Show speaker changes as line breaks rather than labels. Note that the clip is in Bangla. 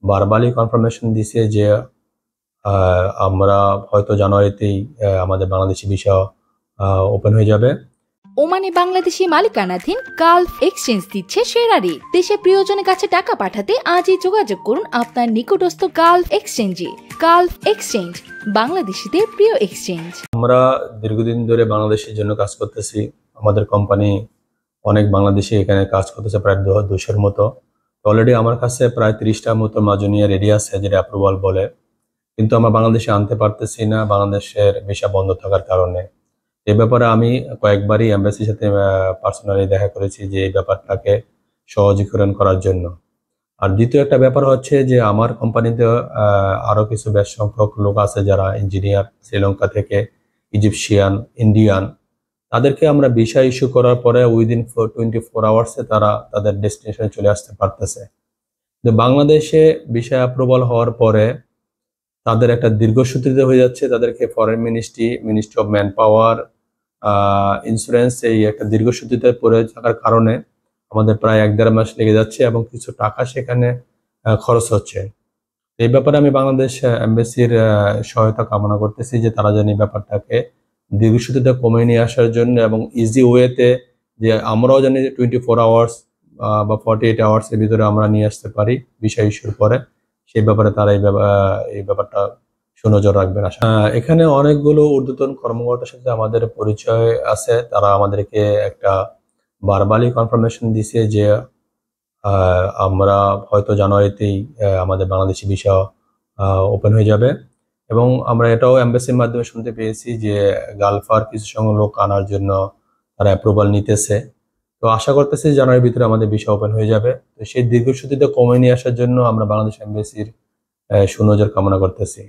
ভার্বালি কনফার্মেশন দিছে যে আমরা হয়তো জানুয়ারিতেই আমাদের বাংলাদেশি ভিসা ওপেন হয়ে যাবে।
ওমানে বাংলাদেশি মালিকানাধীন গালফ এক্সচেঞ্জ দিচ্ছে সেরা রেট। দেশের প্রিয়জনের কাছে টাকা পাঠাতে আজই যোগাযোগ করুন আপনার নিকটস্থ গালফ এক্সচেঞ্জে। গালফ এক্সচেঞ্জ, বাংলাদেশিদের প্রিয় এক্সচেঞ্জ।
আমরা দীর্ঘদিন ধরে বাংলাদেশের জন্য কাজ করতেছি। আমাদের কোম্পানি অনেক বাংলাদেশি এখানে কাজ করতেছে, প্রায় 200-এর মতো। অলরেডি আমার কাছে প্রায় 30টার মতো মাজুনিয়া রেডি আছে, যেটা অ্যাপ্রুভাল বলে, কিন্তু আমরা বাংলাদেশে আনতে পারতেছি না বাংলাদেশের ভিসা বন্ধ থাকার কারণে। এ ব্যাপারে আমি কয়েকবারই এম্বাসির সাথে পার্সোনালি দেখা করেছি যে এই ব্যাপারটাকে সহজীকরণ করার জন্য। আর দ্বিতীয় একটা ব্যাপার হচ্ছে যে আমার কোম্পানিতে আরো কিছু বেশ সংখ্যক লোক আছে যারা ইঞ্জিনিয়ার, শ্রীলঙ্কা থেকে, ইজিপশিয়ান, ইন্ডিয়ান। তাদেরকে আমরা ভিসা ইস্যু করার পরে উইদিন 24 আওয়ার্সে তারা তাদের ডেস্টিনেশনে চলে আসতে পারতেছে। বাংলাদেশে ভিসা অ্যাপ্রুভাল হওয়ার পরে তাদের একটা দীর্ঘসূত্রিত হয়ে যাচ্ছে। তাদেরকে foreign ministry of man power, insurance, এই একটা দীর্ঘসূত্রিতে পড়ে থাকার কারণে আমাদের প্রায় 1-1.5 মাস লেগে যাচ্ছে এবং কিছু টাকা সেখানে খরচ হচ্ছে। এই ব্যাপারে আমি বাংলাদেশ এম্বাসির সহায়তা কামনা করতেছি যে তারা যেন এই ব্যাপারটাকে দীর্ঘসূত্রিতা কমিয়ে নিয়ে আসার জন্য এবং ইজি ওয়েতে, যে আমরাও জানি 24 আওয়ার্স বা 48 আওয়ার্সের ভিতরে আমরা নিয়ে আসতে পারি ভিসা ইস্যুর পরে, সেই ব্যাপারে তারা এই ব্যাপারটা সুনজর রাখবেন। এখানে অনেকগুলো ঊর্ধ্বতন কর্মকর্তার সাথে আমাদের পরিচয় আছে। তারা আমাদেরকে একটা ভার্বালি কনফার্মেশন দিছে যে আমরা হয়তো জানুয়ারিতেই আমাদের বাংলাদেশি ভিসা ওপেন হয়ে যাবে। এবং আমরা এটাও এম্বাসির মাধ্যমে শুনতে পেয়েছি যে গালফার কিছু সংখ্যক লোক আনার জন্য তারা অ্যাপ্রুভাল নিতেছে। তো আশা করতেছি জানুয়ারির ভিতরে আমাদের ভিসা ওপেন হয়ে যাবে। তো সেই দীর্ঘসূত্রিতা কমিয়ে নিয়ে আসার জন্য আমরা বাংলাদেশ এম্বাসির সুনজর কামনা করতেছি।